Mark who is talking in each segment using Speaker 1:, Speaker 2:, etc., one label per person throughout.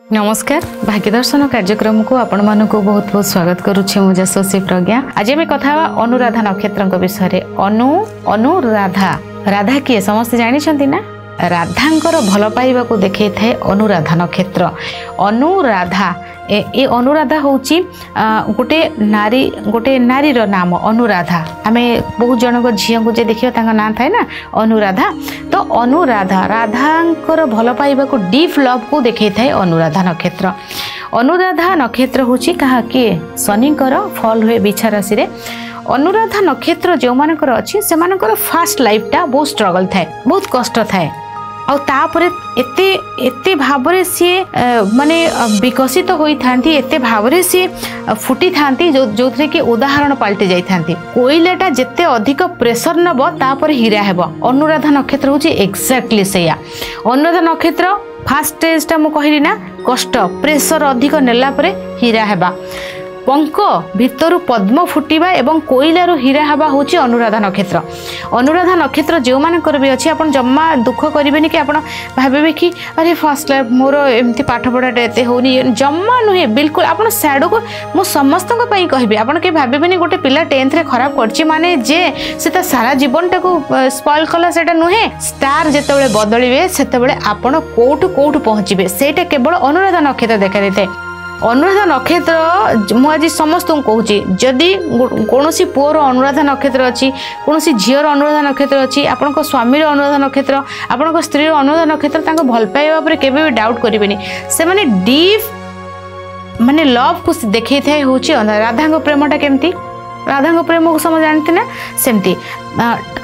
Speaker 1: नमस्कार भाग्यदर्शन कार्यक्रम को आपण मानक बहुत बहुत स्वागत करुच्छे मु जसोसी प्रज्ञा। आज आम कथा अनुराधा नक्षत्र विषय अनुराधा राधा किए समस्ते जानी ना राधांकर भल पाइबा को देखे थाए अनुराधा नक्षत्र। अनुराधा ए अनुराधा होची गोटे नारीर नाम अनुराधा। आम बहुत जनक झील को देखिए ना थाए ना अनुराधा। तो अनुराधा राधांकर भल पाइबा को डीप लव को देखे थाए अनुराधा नक्षत्र। अनुराधा नक्षत्र होची कहा किए शनिकर फल हुए बिछा राशि रे। अनुराधा नक्षत्र जो मानकर अच्छी से मानकर फास्ट लाइफ टा बहुत स्ट्रगल थाए, बहुत कष्ट थाए। और तापरे एते भावरे सी माने विकसित होई थांती, एते भावरे सी फुटी थांती जो थे कि उदाहरण पलटि जाई थांती। कोइलाटा जेते अधिक प्रेशर नब तापर हीरा हेब। अनुराधा नक्षत्र होची एक्जाक्टली सेया। अनुराधा नक्षत्र फास्ट स्टेज टा मु कहली ना कष्ट प्रेशर अधिक नेला परे हीरा हेबा। पंक भितर पद्म फुटिबा एवं कोइलारू हीरा हवा होची अनुराधा नक्षत्र। अनुराधा नक्षत्र जो मानकर भी अच्छी आपण जम्मा दुख करेनि कि आपण भाबे कि अरे फर्स्ट लाइफ मोर एमती पाठ पढ़ाटे एते होनी जम्मा नुहे बिल्कुल। आपण सैड को मु समस्त कहबी आपण के भाबेनि गोटे पिला 10th रे खराब करछि माने जे से सारा जीवन टाको स्पॉइल कला सेटा नुहे। स्टार जेतेबेले बदलिबे सेतेबेले आपण कोठु पहुँचबे सेटा केवल अनुराधा नक्षत्र देखा देते। अनुराधा नक्षत्र मु आज समस्त कहूँ जदि कौन पुअर अनुराधा नक्षत्र अच्छी कौन झीर अनुराधा नक्षत्र अच्छी आपण स्वामी अनुराधा नक्षत्र आपण स्त्री अनुराधा नक्षत्र भल पाइबा पर केबे भी डाउट करेंगे। से माने डीप माने लव को देखई थाए हूँ राधा प्रेमटा केमती राधा प्रेम को समझ जानते ना सेमती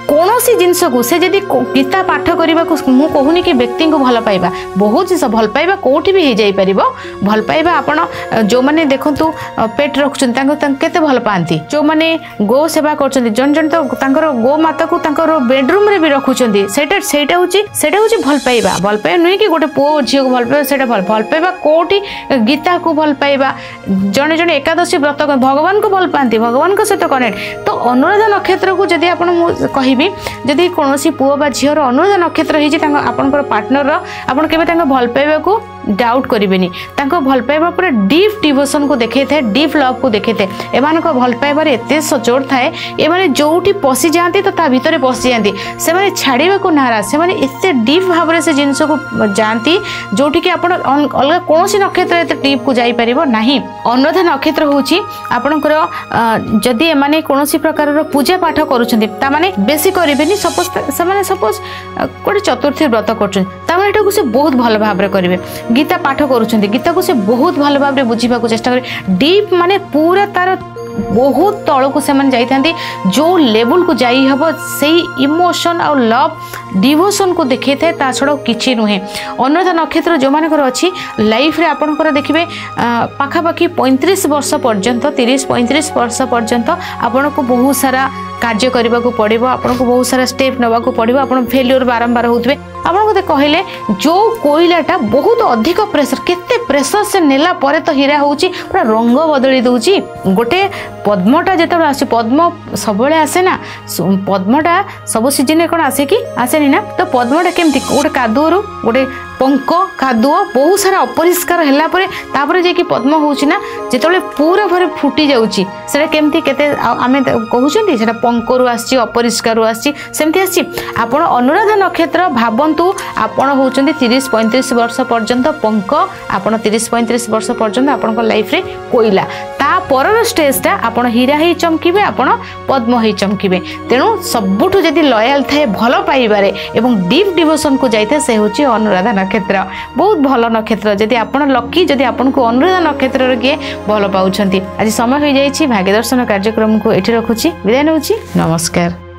Speaker 1: कौन सी जिनस को से जदि गीता पाठ करने को मु कहूनी कि व्यक्ति को भल पाइबा बहुत जिन भल पाइबा कौटी भी हो जाई परिबो। भल पाइबा आपण जो माने देखंतु पेट रखुछन केते भल पांती जो माने गो सेवा करछन जन जन तो तांकर गो माता को तांकर बेडरूम रे भी रखुछन सेटा होची भल पाइबा नुई कि गोटे पुओ झियो को भल पाइबा सेटा भल पाइबा कौटी गीता को भल पाइबा जने जने एकादशी व्रत भगवान को भल पांती भगवान को सहित कनेक्ट। तो अनुराधा नक्षत्र को जदि आपण कहबी जदि कौन पुओ बा झीर अनुराधा नक्षत्र होती आपंकर पार्टनर आपड़ के भल पाइबा को डाउट करेंगे। भल पाइबा पूरा डीप डिवोशन को देखे थे, डीप लव को देखे थे। एमान भल पाइबार एत सचोट थाए एमाने जोठी पशि जाती तो ता भितर पशि जाती से छाड़ा को नाराज से एत डीप भाव से जिनस को जाती जोटि कि आप अलग कौन नक्षत्र एत डीप को जापर ना। अनुराधा नक्षत्र हूँ आपणकर जदि एमाने कौन प्रकार पूजा पाठ करुँचे बेसी करेंगे। सपोज गोटे चतुर्थी व्रत कर से बहुत भल भाव करेंगे। गीता पाठ करुँच गीता को से बहुत भल भाव बुझा चेष्टा करें। डीप माने पूरा तार बहुत तल को से जाती जो लेवल को जाई हबो से इमोशन और लव डिवोशन को देखे थे ता छड़ा किछि नुहे। अनुराधा नक्षत्र जो मानकर अच्छी लाइफ रे आपनकर देखिबे पाखापाखि 35 वर्ष पर्यंत 30-35 वर्ष पर्यंत आपन को बहुत सारा कार्य करने को पड़ो, आपन को बहुत सारा स्टेप नवा को पड़ो। आप फेल्योर बारंबार होते आपको कहले जो कोइलाटा बहुत अधिक प्रेशर केते प्रेशर से नेला परे तो हीरा होची पूरा रंग बदली दउची। गोटे पद्मटा जो आसे पद्म सब आसे ना पद्मटा सब सीजन कौन आसे कि आसेनी ना। तो पद्मटा केमती गोटे कादुअरु गोटे पंक कादुआ बहुत सारा अपरिष्कार है तापर जे कि पद्म होची ना जेतले पूरा भरे फुटी जाउची सेटा केमती केते आमे कहउछंती सेटा पंकरु आसी अपरिष्कारु आसी सेमती आसी। आपण अनुराधा नक्षत्र भाबंतु आपण होउछंती 30-35 वर्ष पर्यंत पंक आपण 30-35 वर्ष पर्यंत आपण को लाइफ रे कोइला ता परर स्टेजटा आपण हीरा ही चमकीबे आपण पद्म ही चमकीबे। तेणु सबुठु जदि लॉयल थाए भल पाइबारे एवं डीप डिवोशन को जाइते से होची अनुराधा नक्षत्र। बहुत भल नक्षत्र जदि आपण लकी जदि आपण को अनुराधा नक्षत्र किए भल पाउछंती। आज समय हो जाइछि भाग्यदर्शन कार्यक्रम को एठी रखुछि विदाय नउछि नमस्कार।